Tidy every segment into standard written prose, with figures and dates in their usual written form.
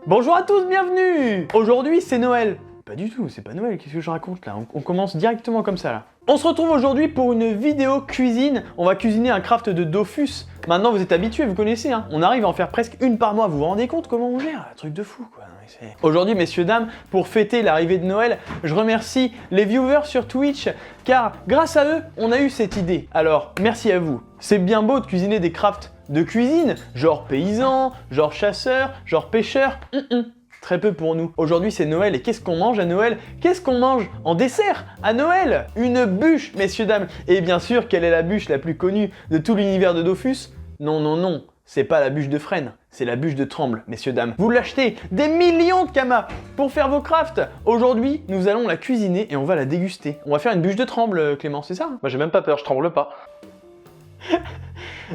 Bonjour à tous, bienvenue. Aujourd'hui c'est Noël. Pas du tout, c'est pas Noël, qu'est-ce que je raconte là? On commence directement comme ça là. On se retrouve aujourd'hui pour une vidéo cuisine. On va cuisiner un craft de Dofus. Maintenant vous êtes habitués, vous connaissez hein. On arrive à en faire presque une par mois, vous vous rendez compte comment on gère? Un truc de fou quoi. Aujourd'hui messieurs dames, pour fêter l'arrivée de Noël, je remercie les viewers sur Twitch car grâce à eux, on a eu cette idée. Alors merci à vous. C'est bien beau de cuisiner des crafts de cuisine, genre paysan, genre chasseur, genre pêcheur. Très peu pour nous. Aujourd'hui c'est Noël et qu'est-ce qu'on mange à Noël? Qu'est-ce qu'on mange en dessert à Noël? Une bûche, messieurs dames. Et bien sûr, quelle est la bûche la plus connue de tout l'univers de Dofus? Non, non, non, c'est pas la bûche de Fresnes, c'est la bûche de Tremble, messieurs dames. Vous l'achetez des millions de kamas pour faire vos crafts. Aujourd'hui, nous allons la cuisiner et on va la déguster. On va faire une bûche de Tremble, Clément, c'est ça? Moi j'ai même pas peur, je tremble pas.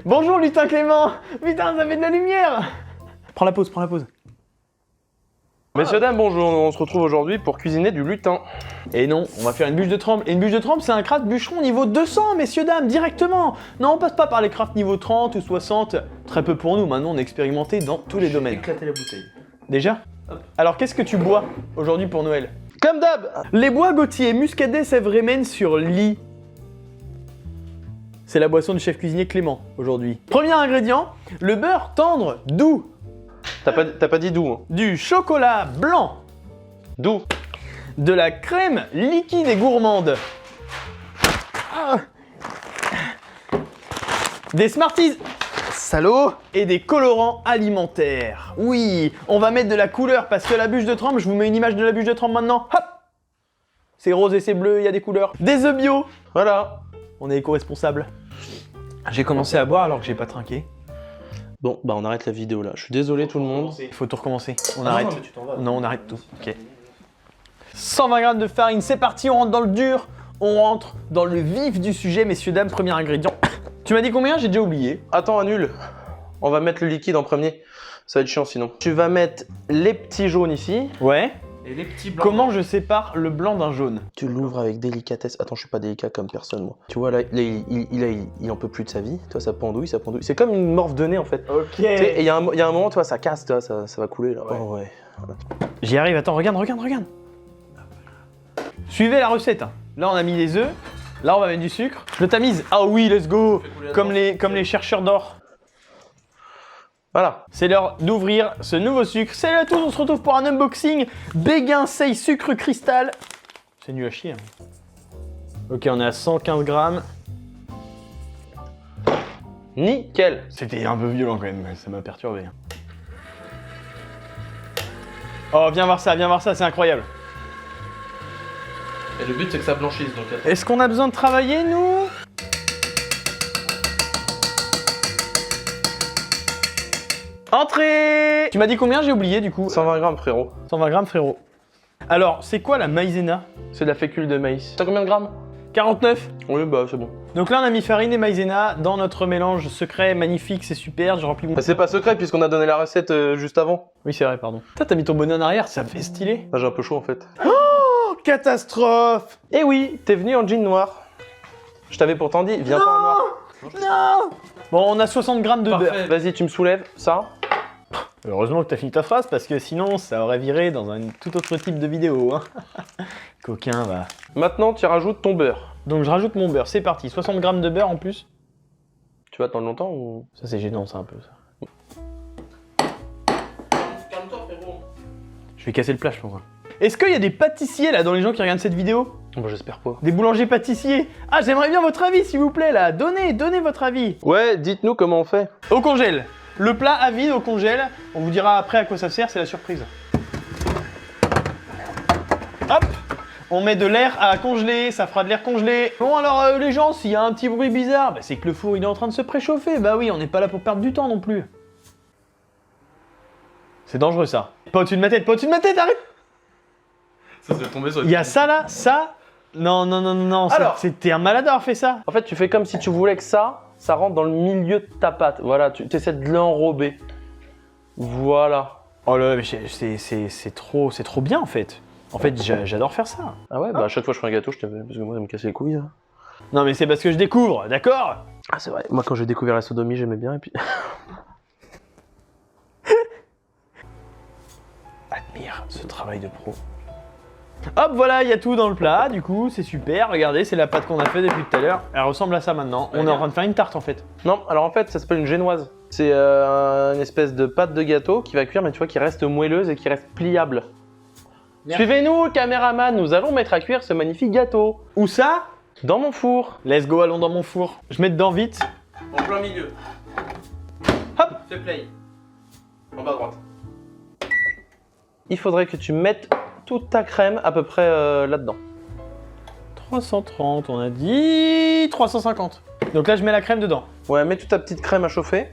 Bonjour lutin Clément. Putain, ça fait de la lumière. Prends la pause, prends la pause. Messieurs dames, bonjour, on se retrouve aujourd'hui pour cuisiner du lutin. Et non, on va faire une bûche de Tremble. Et une bûche de Tremble, c'est un craft bûcheron niveau 200, messieurs dames, directement. Non, on passe pas par les crafts niveau 30 ou 60. Très peu pour nous, maintenant on est expérimenté dans tous les domaines. Éclater la bouteille. Déjà? Alors qu'est-ce que tu bois aujourd'hui pour Noël? Comme d'hab. Les bois Gautier, Muscadet, Sèvres Rémen sur lit. C'est la boisson du chef cuisinier Clément aujourd'hui. Premier ingrédient, le beurre tendre doux. T'as pas dit d'où hein? Du chocolat blanc. D'où? De la crème liquide et gourmande. Ah. Des Smarties. Salaud. Et des colorants alimentaires. Oui, on va mettre de la couleur parce que la bûche de Tremble, je vous mets une image de la bûche de Tremble maintenant. Hop. C'est rose et c'est bleu, il y a des couleurs. Des œufs bio. Voilà. On est éco-responsable. J'ai commencé à boire alors que j'ai pas trinqué. Bon, bah on arrête la vidéo là. Je suis désolé tout le monde. Il faut tout recommencer. On arrête. Non, mais tu t'en vas. Non, on arrête tout. Ok. 120 g de farine, c'est parti, on rentre dans le dur. On rentre dans le vif du sujet, messieurs, dames. Premier ingrédient. Tu m'as dit combien? J'ai déjà oublié. Attends, annule. On va mettre le liquide en premier. Ça va être chiant sinon. Tu vas mettre les petits jaunes ici. Ouais. Et les petits blancs. Comment je sépare le blanc d'un jaune? Tu l'ouvres avec délicatesse. Attends, je suis pas délicat comme personne moi. Tu vois là, il en peut plus de sa vie. Toi, ça pendouille, ça pendouille. C'est comme une morve de nez en fait. Ok. Et il y a un moment, toi, ça casse, toi, ça va couler là. Ouais. Oh, ouais. Voilà. J'y arrive, attends, regarde. Suivez la recette. Là, on a mis les œufs. Là, on va mettre du sucre. Je le tamise. Ah oui, let's go. Comme les chercheurs d'or. Voilà. C'est l'heure d'ouvrir ce nouveau sucre. Salut à tous, on se retrouve pour un unboxing Béguin Sei Sucre Cristal. C'est nul à chier. Hein. Ok, on est à 115 grammes. Nickel. C'était un peu violent quand même, ça m'a perturbé. Oh, viens voir ça, c'est incroyable. Et le but c'est que ça blanchisse donc. Est-ce qu'on a besoin de travailler, nous? Entrée! Tu m'as dit combien? J'ai oublié du coup. 120 grammes frérot. 120 grammes frérot. Alors, c'est quoi la maïzena? C'est de la fécule de maïs. T'as combien de grammes? 49. Oui bah c'est bon. Donc là on a mis farine et maïzena dans notre mélange secret, magnifique, c'est super, j'ai rempli mon... Bah, c'est pas secret puisqu'on a donné la recette juste avant. Oui c'est vrai, pardon. T'as mis ton bonnet en arrière, ça fait stylé. Là j'ai un peu chaud en fait. Oh, catastrophe! Eh oui, t'es venu en jean noir. Je t'avais pourtant dit, viens pas en noir. Non! Bon, on a 60 grammes de beurre. Vas-y, tu me soulèves, ça. Heureusement que t'as fini ta phrase, parce que sinon, ça aurait viré dans un tout autre type de vidéo. Hein. Coquin, va. Maintenant, tu rajoutes ton beurre. Donc je rajoute mon beurre, c'est parti. 60 grammes de beurre en plus. Tu vas attendre longtemps ou... Ça c'est gênant, ça, un peu, ça. Calme-toi, frérot. Je vais casser le plat, je pense. Est-ce qu'il y a des pâtissiers, là, dans les gens qui regardent cette vidéo? Bon, j'espère pas. Des boulangers pâtissiers? Ah, j'aimerais bien votre avis, s'il vous plaît, là. Donnez votre avis. Ouais, dites-nous comment on fait. Au congèle. Le plat à vide au congèle. On vous dira après à quoi ça sert, c'est la surprise. Hop! On met de l'air à congeler, ça fera de l'air congelé. Bon alors les gens, s'il y a un petit bruit bizarre, bah, c'est que le four il est en train de se préchauffer. Bah oui, on n'est pas là pour perdre du temps non plus. C'est dangereux ça. Pas au-dessus de ma tête, arrête! Ça serait tombé sur Il y a ça là, ça. Non, Alors. c'était un malade d'avoir fait ça. En fait, tu fais comme si tu voulais que ça rentre dans le milieu de ta pâte. Voilà, tu essaies de l'enrober. Voilà. Oh là, mais c'est trop bien en fait. En fait, j'adore faire ça. Ah ouais, bah à chaque fois que je fais un gâteau, je te fais, parce que moi, ça me casse les couilles. Hein. Non mais c'est parce que je découvre, d'accord? Ah c'est vrai, moi quand j'ai découvert la sodomie, j'aimais bien et puis... J'admire ce travail de pro. Hop, voilà, il y a tout dans le plat, du coup, c'est super. Regardez, c'est la pâte qu'on a fait depuis tout à l'heure. Elle ressemble à ça maintenant. On est en train de faire une tarte en fait. Non, alors en fait, ça s'appelle une génoise. C'est une espèce de pâte de gâteau qui va cuire, mais tu vois, qui reste moelleuse et qui reste pliable. Suivez-nous, caméraman, nous allons mettre à cuire ce magnifique gâteau. Où ça? Dans mon four. Let's go, allons dans mon four. Je mets dedans vite. En plein milieu. Hop. Fais play. En bas à droite. Il faudrait que tu mettes toute ta crème à peu près là-dedans. 330, on a dit 350. Donc là, je mets la crème dedans. Ouais, mets toute ta petite crème à chauffer.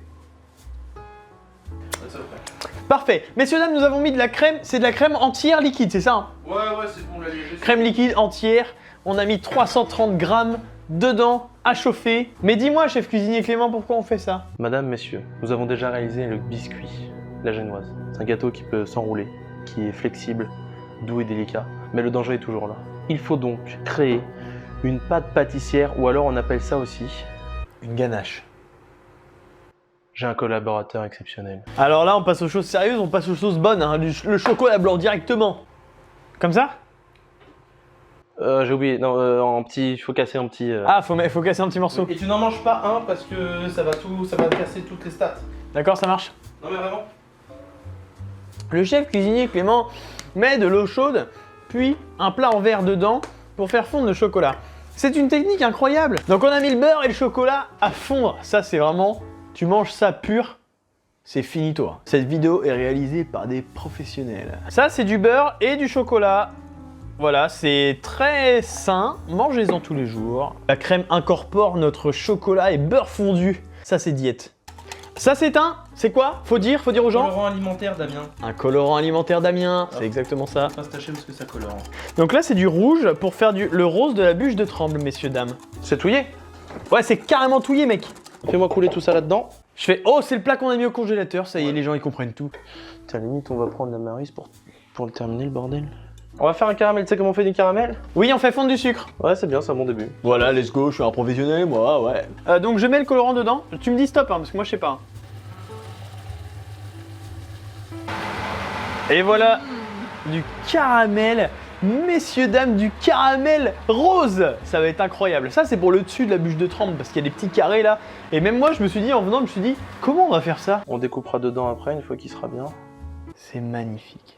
Parfait. Messieurs, dames, nous avons mis de la crème. C'est de la crème entière liquide, c'est ça hein? Ouais, c'est bon, la léger. Crème liquide entière. On a mis 330 grammes dedans à chauffer. Mais dis-moi, chef cuisinier Clément, pourquoi on fait ça? Madame, messieurs, nous avons déjà réalisé le biscuit, la génoise. C'est un gâteau qui peut s'enrouler, qui est flexible, doux et délicat. Mais le danger est toujours là. Il faut donc créer une pâte pâtissière, ou alors on appelle ça aussi une ganache. J'ai un collaborateur exceptionnel. Alors là, on passe aux choses sérieuses, on passe aux choses bonnes. Hein. Le chocolat blanc directement. Comme ça? J'ai oublié, non, en petit, il faut casser en petit... Ah, faut casser un petit morceau. Et tu n'en manges pas un parce que ça va casser toutes les stats. D'accord, ça marche. Non mais vraiment. Le chef cuisinier Clément met de l'eau chaude, puis un plat en verre dedans pour faire fondre le chocolat. C'est une technique incroyable. Donc on a mis le beurre et le chocolat à fondre. Ça c'est vraiment, tu manges ça pur, c'est finito. Cette vidéo est réalisée par des professionnels. Ça c'est du beurre et du chocolat. Voilà, c'est très sain, mangez-en tous les jours. La crème incorpore notre chocolat et beurre fondu. Ça c'est diète. Ça c'est quoi? Faut dire aux gens. Colorant alimentaire, Damien. Un colorant alimentaire d'Amiens, c'est exactement ça. Pas se tâcher parce que ça colore. Donc là c'est du rouge pour faire le rose de la bûche de Tremble, messieurs, dames. C'est touillé. Ouais, c'est carrément touillé, mec. Fais-moi couler tout ça là-dedans. Je fais, oh, c'est le plat qu'on a mis au congélateur, ça y est, les gens ils comprennent tout. Tiens, limite on va prendre la maryse pour le terminer, le bordel. On va faire un caramel, tu sais comment on fait du caramel? Oui, on fait fondre du sucre. Ouais, c'est bien, c'est un bon début. Voilà, let's go, je suis un professionnel, moi, ouais. Donc je mets le colorant dedans. Tu me dis stop, hein, parce que moi je sais pas. Et voilà, du caramel. Messieurs, dames, du caramel rose. Ça va être incroyable. Ça, c'est pour le dessus de la bûche de Tremble, parce qu'il y a des petits carrés là. Et même moi, je me suis dit, en venant, je me suis dit, comment on va faire ça? On découpera dedans après, une fois qu'il sera bien. C'est magnifique.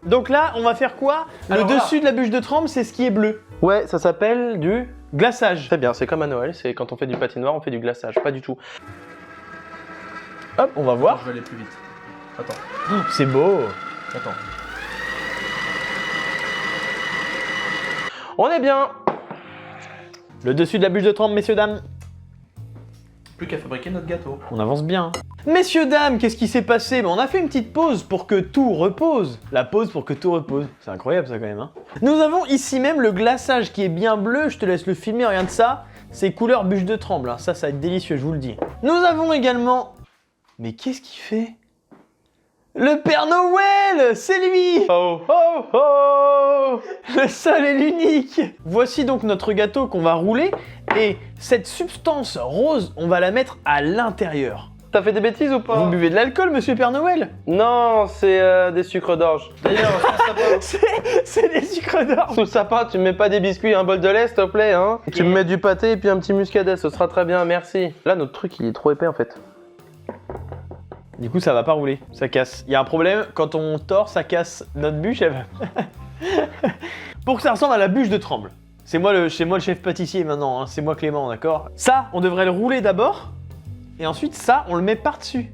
Donc là, on va faire quoi? Le dessus de la bûche de Tremble, c'est ce qui est bleu. Ouais, ça s'appelle du glaçage. Très bien, c'est comme à Noël, c'est quand on fait du patinoire, on fait du glaçage, pas du tout. Hop, on va voir. Je vais aller plus vite. Attends. Oh, c'est beau. Attends. On est bien. Le dessus de la bûche de Tremble, messieurs, dames. Plus qu'à fabriquer notre gâteau. On avance bien. Messieurs, dames, qu'est-ce qui s'est passé? On a fait une petite pause pour que tout repose. La pause pour que tout repose. C'est incroyable ça quand même. Hein. Nous avons ici même le glaçage qui est bien bleu. Je te laisse le filmer, regarde ça. C'est couleur bûche de Tremble. Hein. Ça va être délicieux, je vous le dis. Nous avons également... Mais qu'est-ce qu'il fait? Le Père Noël! C'est lui! Oh oh oh! Le seul et l'unique! Voici donc notre gâteau qu'on va rouler. Et cette substance rose, on va la mettre à l'intérieur. T'as fait des bêtises ou pas? Vous buvez de l'alcool, monsieur Père Noël? Non, c'est des sucres d'orge. D'ailleurs, c'est des sucres d'orge. sous le sapin, tu me mets pas des biscuits et un bol de lait, s'il te plaît, hein? Tu me mets du pâté et puis un petit muscadet, ce sera très bien, merci. Là, notre truc, il est trop épais en fait. Du coup, ça va pas rouler, ça casse. Il y a un problème, quand on tord, ça casse notre bûche. Pour que ça ressemble à la bûche de Tremble. C'est moi le chef pâtissier maintenant, hein. C'est moi Clément, d'accord? Ça, on devrait le rouler d'abord. Et ensuite, ça, on le met par-dessus.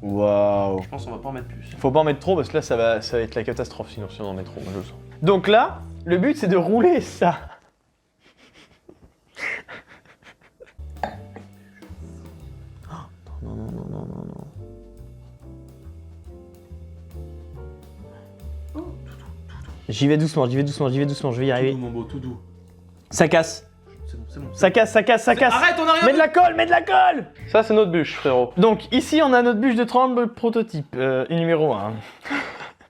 Waouh. Je pense qu'on va pas en mettre plus. Faut pas en mettre trop parce que là, ça va être la catastrophe sinon si on en met trop, moi je le sens. Donc là, le but c'est de rouler ça. Non, non, non, non, non, non. J'y vais doucement, je vais y arriver. Tout doux, mon beau, tout doux. Ça casse. C'est bon. Ça casse. Arrête, on a rien Mets de la colle. Ça, c'est notre bûche, frérot. Donc ici, on a notre bûche de Tremble prototype, numéro 1.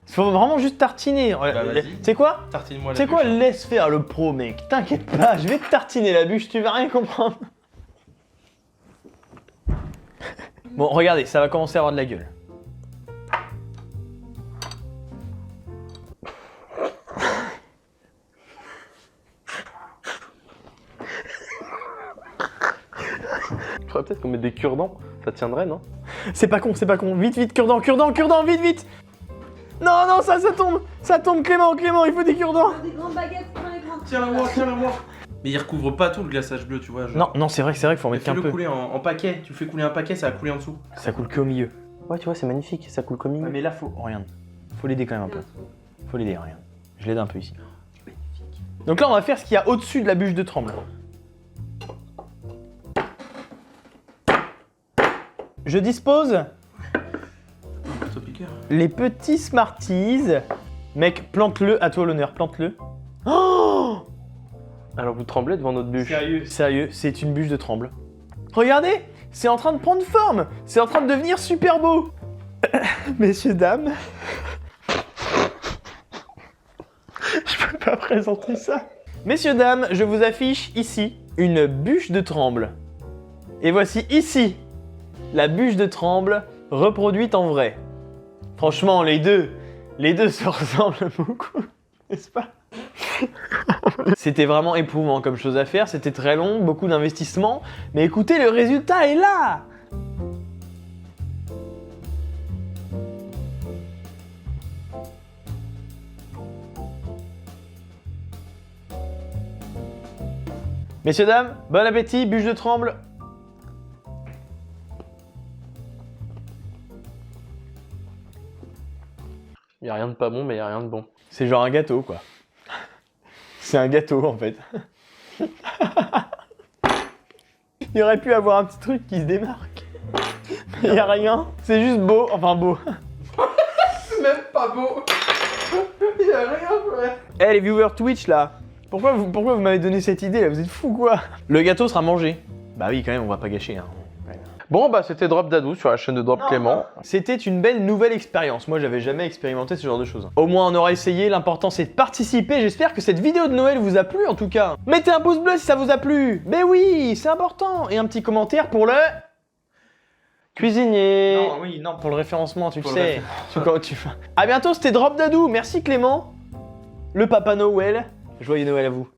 Il faut vraiment juste tartiner. vas-y. Tu sais quoi? Tartine-moi la Tu sais quoi? bûche. Laisse faire le pro, mec. T'inquiète pas, je vais te tartiner la bûche, tu vas rien comprendre. Bon, regardez, ça va commencer à avoir de la gueule. Faudrait peut-être qu'on mette des cure-dents, ça tiendrait, non? C'est pas con, vite, vite, cure-dent, vite, vite. Non, non, ça tombe, Clément, il faut des cure-dents. Des grandes baguettes, plein les grandes. Tiens la voir. Mais il recouvre pas tout le glaçage bleu, tu vois. Genre. Non, non, c'est vrai qu'il faut en mettre qu'un Fais-le peu. couler en paquet. Tu fais couler un paquet, ça va couler en dessous. Ça coule que au milieu. Ouais, tu vois, c'est magnifique, ça coule comme une. Mais là, regarde, faut l'aider quand même un peu. Faut l'aider, regarde. Je l'aide un peu ici. Donc là, on va faire ce qu'il y a au-dessus de la bûche de tremble. Je dispose les petits Smarties. Mec, plante-le, à toi l'honneur, plante-le. Oh! Alors vous tremblez devant notre bûche. Sérieux, c'est une bûche de tremble. Regardez, c'est en train de prendre forme. C'est en train de devenir super beau. Messieurs, dames. Je peux pas présenter ça. Messieurs, dames, je vous affiche ici une bûche de tremble. Et voici ici la bûche de tremble reproduite en vrai. Franchement, les deux se ressemblent beaucoup, n'est-ce pas? C'était vraiment éprouvant comme chose à faire, c'était très long, beaucoup d'investissement, mais écoutez, le résultat est là! Messieurs, dames, bon appétit, bûche de tremble. Y a rien de pas bon, mais y a rien de bon. C'est genre un gâteau, quoi. C'est un gâteau, en fait. Il aurait pu avoir un petit truc qui se démarque. Mais y a rien. C'est juste beau, enfin beau. C'est même pas beau. Y a rien, ouais. Eh les viewers Twitch là, pourquoi vous m'avez donné cette idée là? Vous êtes fous quoi? Le gâteau sera mangé. Bah oui quand même, on va pas gâcher hein. Bon bah c'était Drop Dadou sur la chaîne de Drop Clément. C'était une belle nouvelle expérience. Moi j'avais jamais expérimenté ce genre de choses. Au moins on aura essayé, l'important c'est de participer. J'espère que cette vidéo de Noël vous a plu en tout cas. Mettez un pouce bleu si ça vous a plu. Mais oui, c'est important. Et un petit commentaire pour le... Cuisinier. Non, oui, non, pour le référencement, tu le sais. À bientôt, c'était Drop Dadou. Merci Clément. Le Papa Noël. Joyeux Noël à vous.